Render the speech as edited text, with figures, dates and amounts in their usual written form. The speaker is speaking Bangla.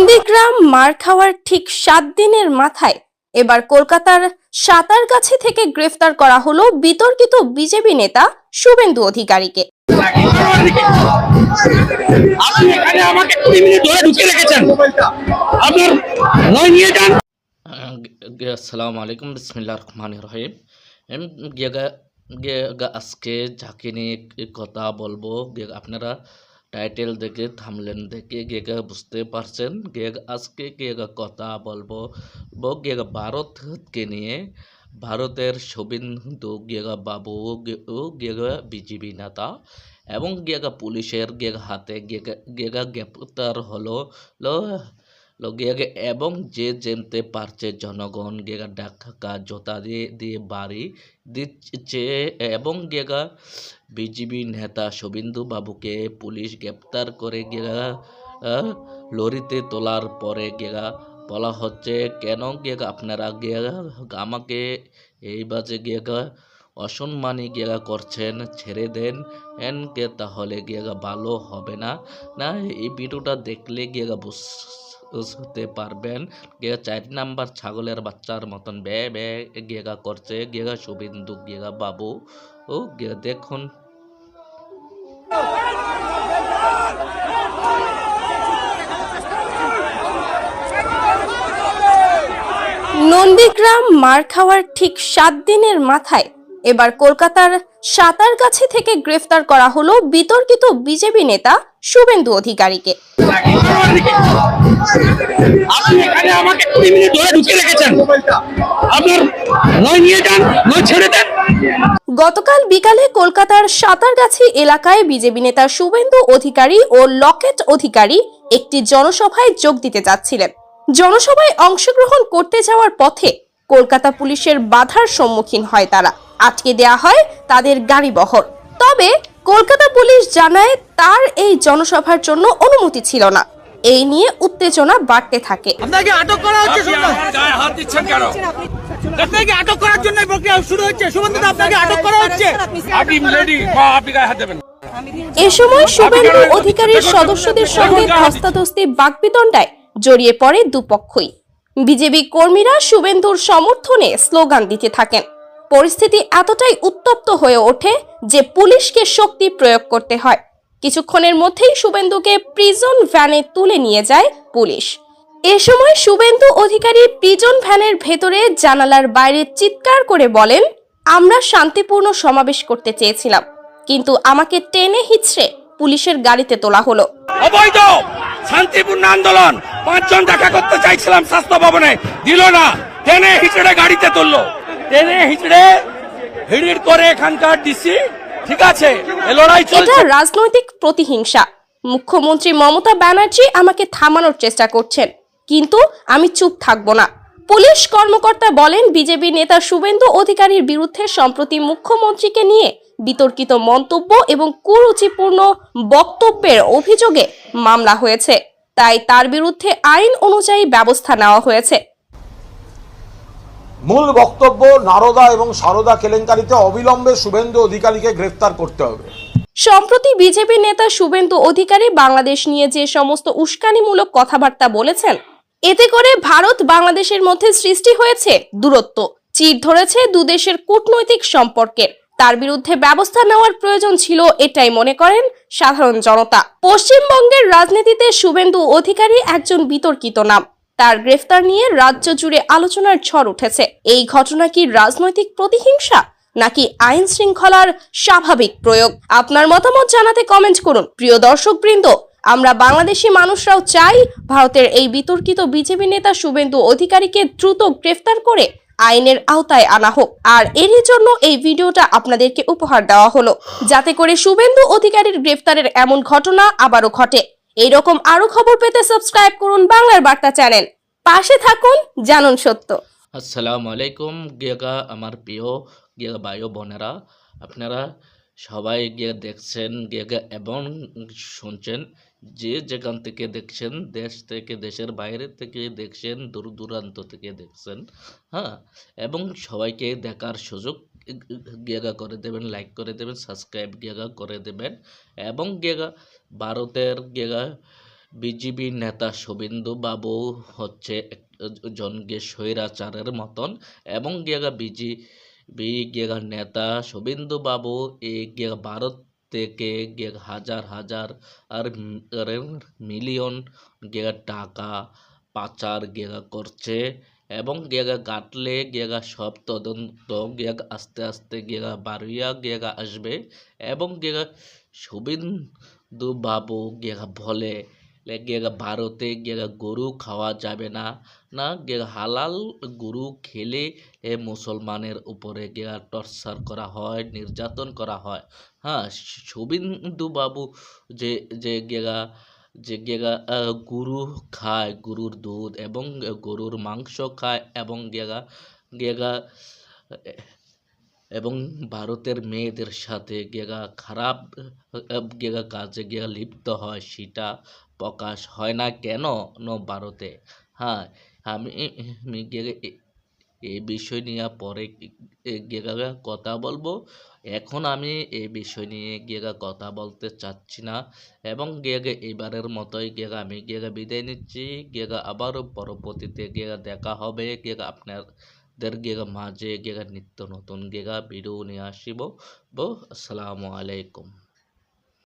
নন্দীগ্রাম মার খাওয়ার ঠিক 7 দিনের মাথায় এবার কলকাতার সাঁতারগাছি থেকে গ্রেফতার করা হলো বিতর্কিত বিজেপি নেতা শুভেন্দু অধিকারীকে। আসসালামু আলাইকুম, বিসমিল্লাহির রহমানির রহিম। আজকে যাকে নিয়ে কথা বলবো আপনারা টাইটেল দেখে থামলেন দেখে বুঝতে পারছেন। আজকে কথা বলবো ভারতকে নিয়ে। ভারতের শুভেন্দু বাবু বিজেপি নেতা এবং পুলিশের হাতে গ্রেপ্তার হলো এবং যে জানতে পারছে জনগণ ডাকা জোতা দিয়ে বাড়ি দিচ্ছে এবং বিজেপি নেতা শুভেন্দু বাবুকে পুলিশ গ্রেপ্তার করে লরিতে তোলার পরে বলা হচ্ছে কেন আপনারা আমাকে এই বাজে অসম্মানী করছেন, ছেড়ে দেন তাহলে ভালো হবে না। এই ভিডিওটা দেখলে বুঝতে পারবেন 4 নাম্বার ছাগলের বাচ্চার মতন বে করছে শুভেন্দু বাবু। ও দেখুন। নন্দীগ্রাম মার খাওয়ার ঠিক 7 দিনের মাথায় এবার কলকাতার সাঁতারগাছি থেকে গ্রেফতার করা হলো বিতর্কিত বিজেপি নেতা শুভেন্দু অধিকারীকে। গতকাল বিকালে কলকাতার সাঁতারগাছি এলাকায় বিজেপি নেতা শুভেন্দু অধিকারী ও লকেট অধিকারী একটি জনসভায় যোগ দিতে যাচ্ছিলেন। জনসভায় অংশগ্রহণ করতে যাওয়ার পথে কলকাতা পুলিশের বাধার সম্মুখীন হয় তারা। আটকে দেয়া হয় তাদের গাড়িবহর। তবে কলকাতা পুলিশ জানায় তার এই জনসভার জন্য অনুমতি ছিল না। এই নিয়ে উত্তেজনা বাড়তে থাকে। আপনাকে আটক করা হচ্ছে, গায়ে হাত দিচ্ছেন কেন? আপনাকে আটক করার জন্য প্রক্রিয়া শুরু হচ্ছে। শুভেন্দু আপনাকে আটক করা হচ্ছে, আপনি রেডি বা আপনি গায়ে হাত দেবেন। এ সময় শুভেন্দু অধিকারীর সদস্যদের সঙ্গে ধস্তাধস্তি বাকবিতণ্ডায় জড়িয়ে পড়ে দুপক্ষই। বিজেপি কর্মীরা শুভেন্দুর সমর্থনে স্লোগান দিতে থাকেন। পরিস্থিতি এতটাই উত্তপ্ত হয়ে ওঠে যে পুলিশকে শক্তি প্রয়োগ করতে হয়। কিছুক্ষণের মধ্যেই শুভেন্দুকে প্রিজন ভ্যানে তুলে নিয়ে যায় পুলিশ। এ সময় শুভেন্দু অধিকারী প্রিজন ভ্যানের ভেতরে জানালার বাইরে চিৎকার করে বলেন, আমরা শান্তিপূর্ণ সমাবেশ করতে চেয়েছিলাম, কিন্তু আমাকে টেনে হিচড়ে পুলিশের গাড়িতে তোলা হলো। অবৈধ শান্তিপূর্ণ আন্দোলন, 5 জন দেখা করতে চাইছিলাম স্বাস্থ্য ভবনে, দিল না, টেনে হিচড়ে গাড়িতে তুললো। টেনে হিচড়ে হিড়ির করে এখানকার ডিসি। ঠিক আছে, এই লড়াই চলছে। এটা রাজনৈতিক প্রতিহিংসা। মুখ্যমন্ত্রী মমতা ব্যানার্জি আমাকে থামানোর চেষ্টা করছেন, কিন্তু আমি চুপ থাকবো না। পুলিশ কর্মকর্তা বলেন, বিজেপি নেতা শুভেন্দু অধিকারীর বিরুদ্ধে সম্প্রতি মুখ্যমন্ত্রীকে নিয়ে বিতর্কিত মন্তব্য এবং কুরুচিপূর্ণ বক্তব্যের অভিযোগে মামলা হয়েছে, তাই তার বিরুদ্ধে আইন অনুযায়ী ব্যবস্থা নেওয়া হয়েছে। মূল বক্তব্য, নারদা এবং সারদা কেলেঙ্কারিতে অবিলম্বে শুভেন্দু অধিকারীকে গ্রেফতার করতে হবে। সম্প্রতি বিজেপি নেতা শুভেন্দু অধিকারী বাংলাদেশ নিয়ে যে সমস্ত উস্কানিমূলক কথাবার্তা বলেছেন, এতে করে ভারত বাংলাদেশের মধ্যে সৃষ্টি হয়েছে দূরত্ব, চির ধরেছে দুদেশের কূটনৈতিক সম্পর্কের। তার বিরুদ্ধে ব্যবস্থা নেওয়ার প্রয়োজন ছিল, এটাই মনে করেন সাধারণ জনতা। পশ্চিমবঙ্গের রাজনীতিতে শুভেন্দু অধিকারী একজন বিতর্কিত নাম। তার গ্রেফতার নিয়ে রাজ্য জুড়ে আলোচনার ঝড় উঠেছে। এই ঘটনা কি রাজনৈতিক প্রতিহিংসা নাকি আইন শৃঙ্খলার স্বাভাবিক প্রয়োগ? আপনার মতামত জানাতে কমেন্ট করুন। প্রিয় দর্শকবৃন্দ, আমরা বাংলাদেশি মানুষরাও চাই ভারতের এই বিতর্কিত বিজেপি নেতা শুভেন্দু অধিকারীকে দ্রুত গ্রেফতার করে আইনের আওতায় আনা হোক। আর এরই জন্য এই ভিডিওটা আপনাদেরকে উপহার দেওয়া হলো, যাতে করে শুভেন্দু অধিকারীর গ্রেফতারের এমন ঘটনা আবারও ঘটে। এইরকম আরো খবর পেতে সাবস্ক্রাইব করুন বাংলার বার্তা চ্যানেল। পাশে থাকুন, জানুন সত্য। আসসালামু আলাইকুম আমার প্রিয় ভাই বোনেরা, আপনারা সবাই দেখছেন এবং শুনছেন, যে যেখান থেকে দেখছেন, দেশ থেকে, দেশের বাইরে থেকে দেখছেন, দূর দূরান্ত থেকে দেখছেন, হ্যাঁ, এবং সবাইকে দেখার সুযোগ করে দেবেন, লাইক করে দেবেন, সাবস্ক্রাইব করে দেবেন। এবং ভারতের বিজেপি নেতা শুভেন্দু বাবু হচ্ছে একজন স্বৈরাচারের মতন, এবং বিজেপি নেতা শুভেন্দু বাবু এই ভারত থেকে হাজার হাজার আর মিলিয়ন টাকা পাচার করছে, এবং কাটলে সব তদন্ত আস্তে আস্তে বাড়িয়া আসবে। এবং শুভেন্দু বাবু বলে ভারতে গরু খাওয়া যাবে না, হালাল গরু খেলে মুসলমানের উপরে টর্চার করা হয়, নির্যাতন করা হয়। হ্যাঁ, শুভেন্দু বাবু যে যে গেগা যে গরু খায়, গরুর দুধ এবং গরুর মাংস খায়, এবং গেগা এবং ভারতের মেয়েদের সাথে খারাপ কাজে লিপ্ত হয়, সেটা প্রকাশ হয় না কেন ভারতে? হ্যাঁ, আমি এই বিষয় নিয়ে পরে কথা বলবো। এখন আমি এই বিষয় নিয়ে কথা বলতে চাচ্ছি না, এবং এবারের মতোই আমি বিদায় নিচ্ছি। আবারও পরবর্তীতে দেখা হবে। আপনাদের মাঝে নিত্য নতুন ভিডিও নিয়ে আসিব। আসসালামু আলাইকুম।